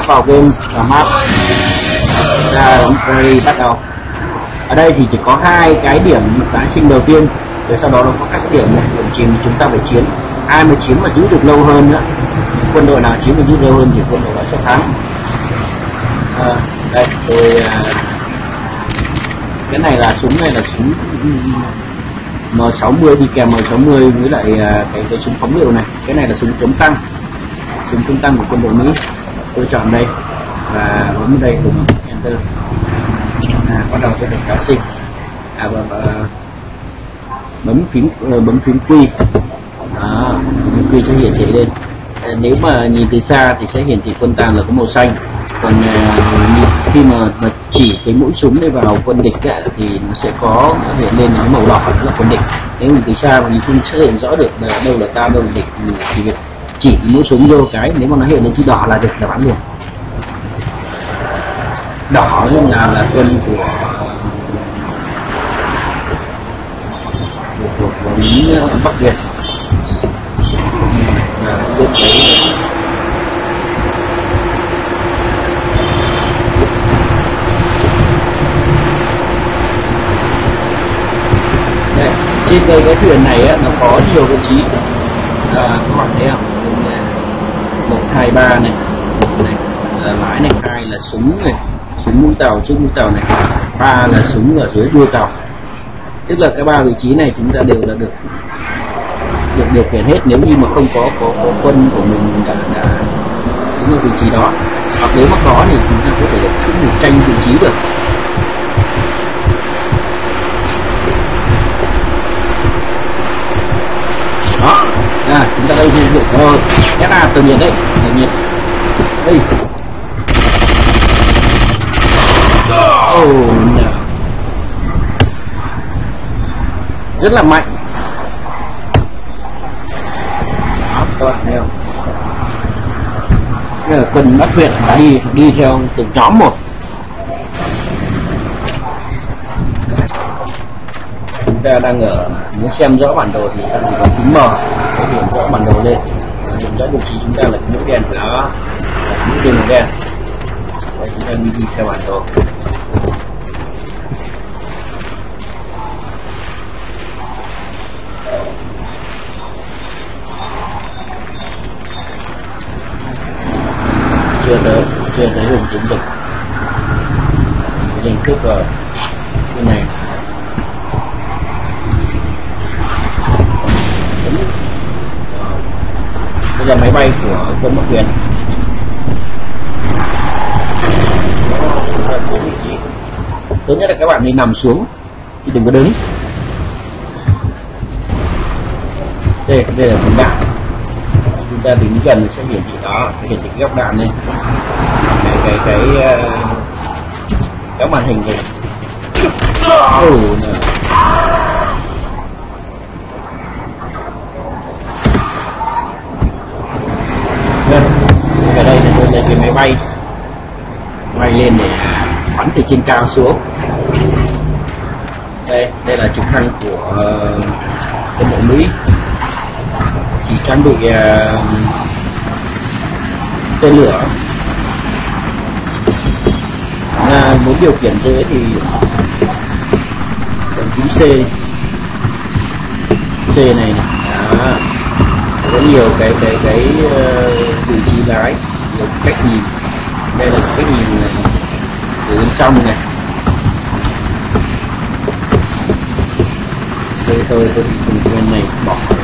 vào game và map ra Prairie bắt đầu. Ở đây thì chỉ có hai cái điểm tái sinh đầu tiên, rồi sau đó nó có các cái điểm này, điểm chìm chúng ta phải chiến. Ai mà chiếm mà giữ được lâu hơn nữa, quân đội nào chiếm được giữ lâu hơn thì quân đội đó sẽ thắng. Đây rồi, cái này là súng M60 đi kèm M60 với lại cái súng phóng lựu này. Cái này là súng chống tăng của quân đội Mỹ. Tôi chọn đây và bấm đây cùng enter, bắt đầu sẽ được tái sinh. Và bấm phím Q, Q sẽ hiển thị lên. Nếu mà nhìn từ xa thì sẽ hiển thị quân tàn là có màu xanh, còn khi mà chỉ cái mũi súng để vào quân địch thì nó sẽ có hiện lên cái màu đỏ, đó là quân địch. Nếu mình từ xa mà mình không sẽ hiện rõ được là đâu là ta đâu là địch thì việc chỉ cái mũi súng vô cái, nếu mà nó hiện lên chữ đỏ là địch là bắn liền. Đỏ là quân của Mỹ Bắc Việt. Trên cái thuyền này nó có nhiều vị trí, các bạn thấy không? 1, 2, 3 này, lái này, 2 là súng này, súng mũi tàu trước mũi tàu này, 3 là súng ở dưới đuôi tàu. Tức là cái 3 vị trí này chúng ta đều là được điều khiển hết, nếu như mà không có quân của mình đã đứng ở vị trí đó, hoặc nếu mà có thì chúng ta có thể được tranh vị trí được. Đó, chúng ta đây thì được rồi. Nhắc ra tự nhiên đấy, tự nhiên đây. No. Rất là mạnh. Đó, các bạn thấy không? Bây giờ quân Bắc Việt đi theo từng nhóm một. Chúng ta đang ở, muốn xem rõ bản đồ thì ta chỉ có phím M để hiện rõ bản đồ lên, hiện rõ vị trí chúng ta là cái mũi đen đó, mũi tên màu đen. Đây, chúng ta đi theo bản đồ. chưa tới vùng chiến dịch, danh cướp rồi cái này. Đây là máy bay của quân Bắc Việt. Tốt nhất là các bạn nên nằm xuống chứ đừng có đứng. Đây là phần đạn, chúng ta đứng gần sẽ hiển thị đó, hiển thị góc đạn lên, cái màn hình này. Ở đây là tôi cái máy bay lên để bắn từ trên cao xuống. Đây là trực thăng của quân đội Mỹ, chỉ trang bị tên lửa. Muốn điều khiển thế thì cần phím C này. Đó. Có nhiều cái vị trí lái, nhiều cách nhìn. Đây là cách nhìn này từ bên trong này. Đây tôi dùng bên này bỏ cái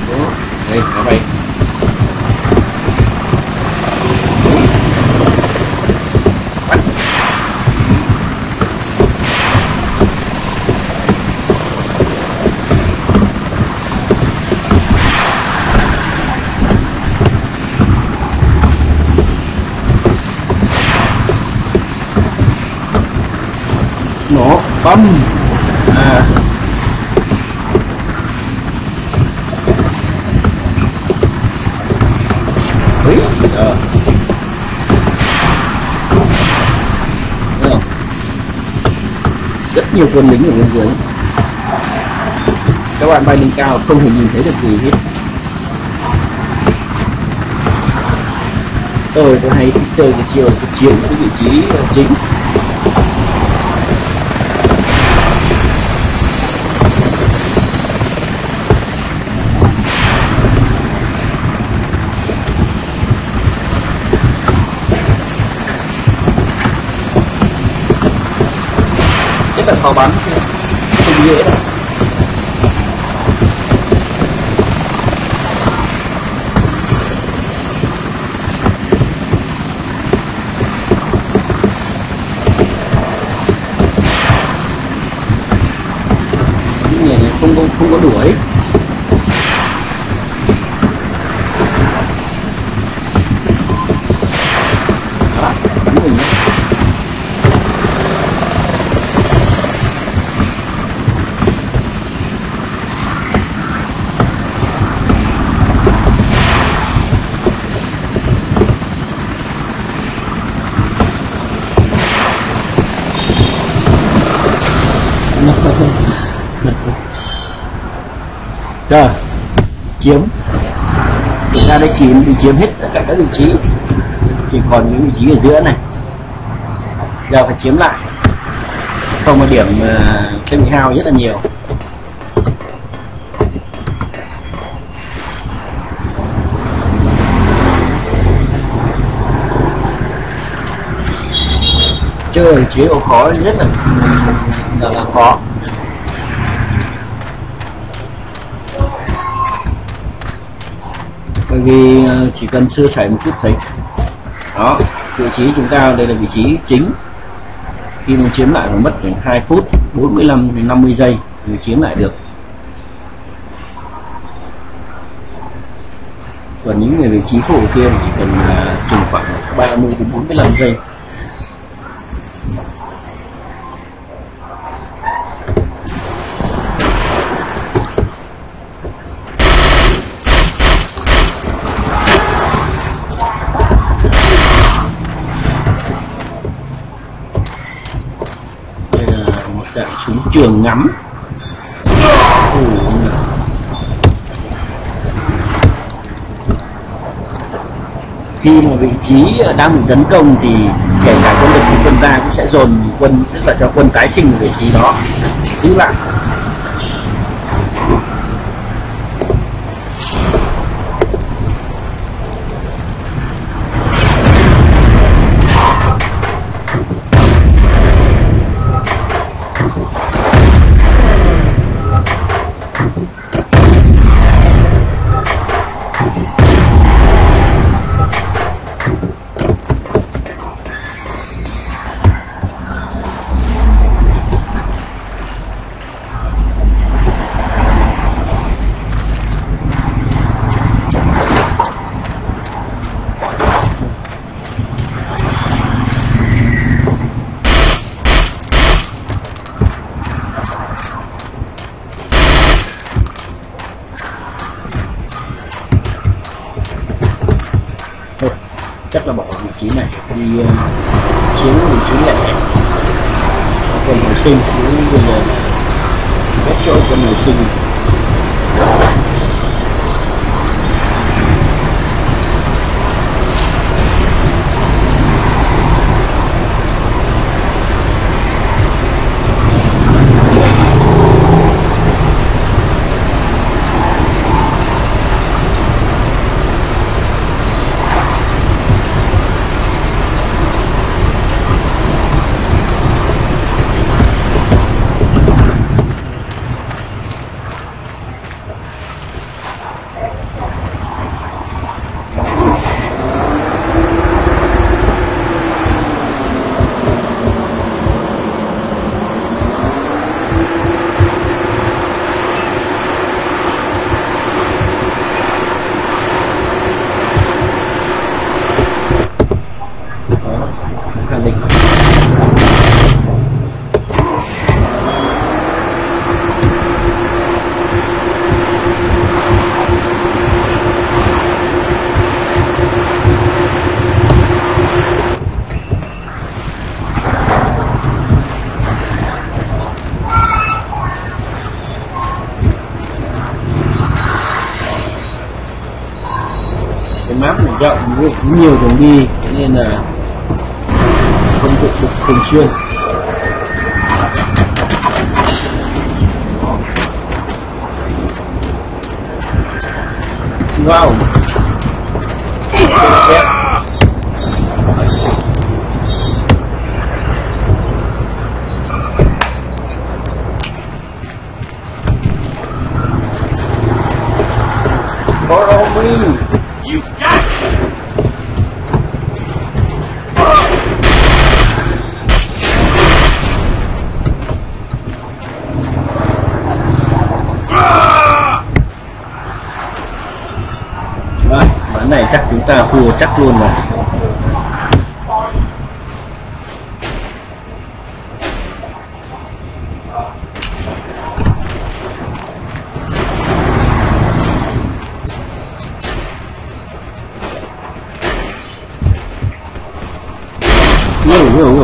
đó. Đây máy bay. Nổ bấm rất nhiều quân lính ở bên dưới. Các bạn bay lên cao không thể nhìn thấy được gì hết. tôi hay thích chơi cái chiều chiếm cái vị trí chính. Rất là khó bắn, không dễ đâu. Không có đuổi. Đó, bắn mình đấy. Rồi, chiếm. Thực ra đây chỉ bị chiếm hết tất cả các vị trí, chỉ còn những vị trí ở giữa này. Giờ phải chiếm lại, không có điểm sẽ bị hao rất là nhiều. Chơi chế độ khó rất là khó. Bởi vì chỉ cần sơ sẩy một chút thấy. Đó, vị trí chúng ta đây là vị trí chính. Khi mình chiếm lại phải mất khoảng 2 phút 45 đến 50 giây mới chiếm lại được. Còn những người vị trí phụ kia thì chỉ cần chừng khoảng 30 đến 45 giây. Dạng súng trường ngắm. Khi mà vị trí đang bị tấn công thì kể cả quân địch của quân ta cũng sẽ dồn quân, tức là cho quân tái sinh vị trí đó giữ lại. Chắc là bỏ vị trí này đi chiếm vị trí lẻ quân hồi sinh. Bây giờ các chỗ quân hồi sinh rộng, ví dụ nhiều đường đi, thế nên là không được thường xuyên. Wow. Follow me. You got it. Ván này chắc chúng ta thua chắc luôn rồi.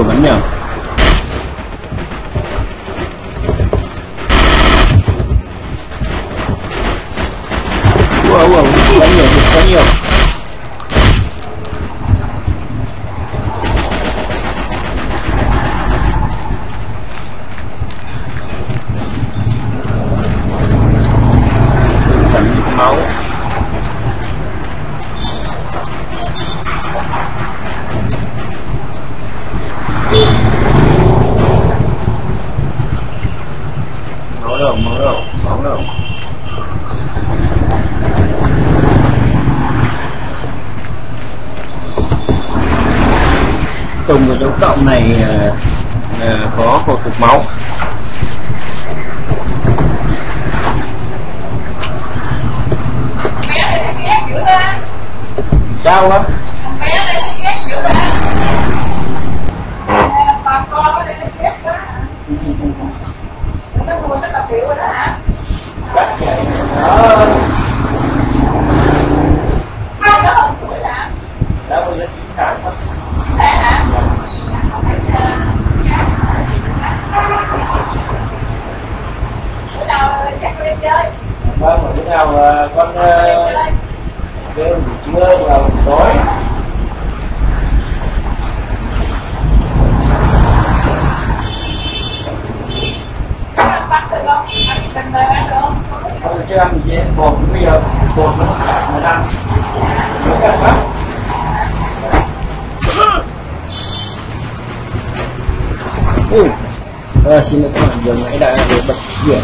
Bắn nhầm. Wow, bắn nhiều, quá nhiều. Bắn máu. Máu đâu. Cùng với dấu cộng này có hồi phục máu. Sao á? Vâng, bữa nào con kêu buổi trưa vào tối. Không chưa ăn gì hết, bột bây giờ bột nó cả 1 năm. Nó căng lắm. Xin lỗi các bạn, vừa nãy đã bật chuyển.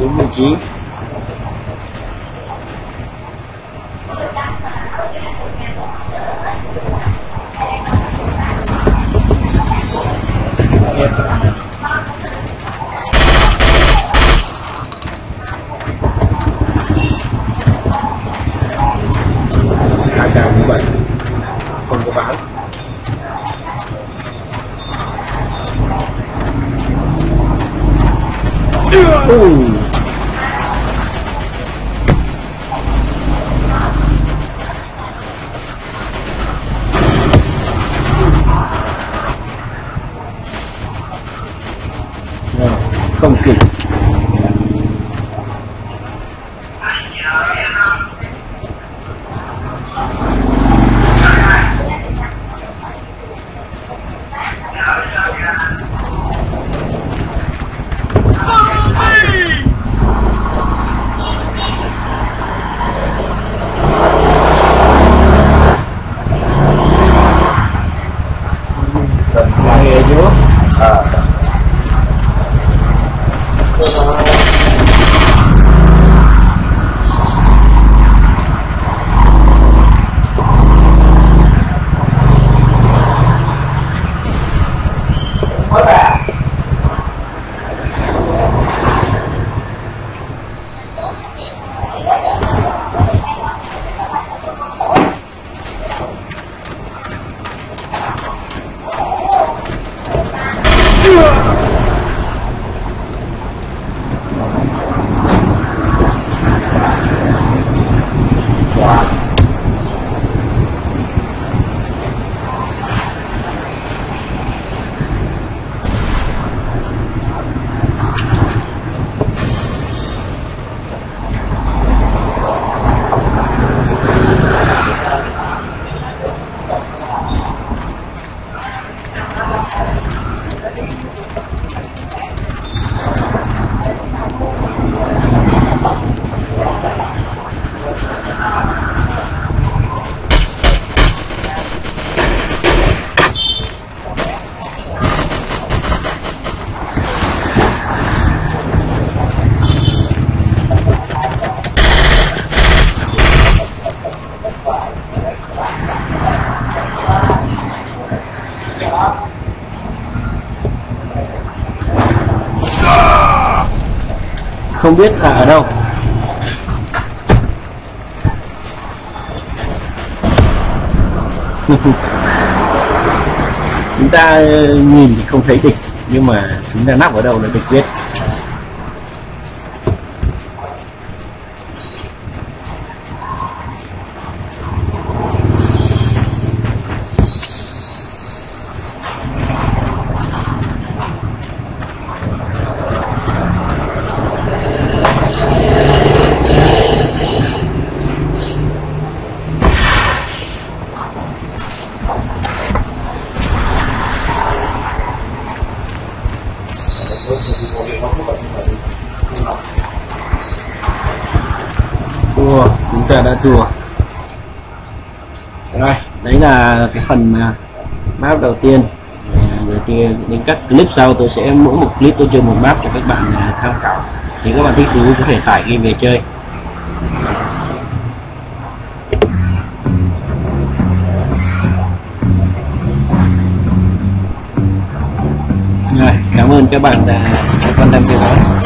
Đúng vị trí. Hai cao như vậy không có bán. Không kịp. Nghe chứ. Không biết là ở đâu. Chúng ta nhìn thì không thấy địch, nhưng mà chúng ta nắp ở đâu là địch biết. Thua, chúng ta đã thua. Rồi, đấy là cái phần map đầu tiên. Rồi thì đến các clip sau tôi sẽ mỗi một clip tôi chơi một map cho các bạn tham khảo. Thì các bạn thích thú có thể tải game về chơi. Rồi, cảm ơn các bạn đã quan tâm theo dõi.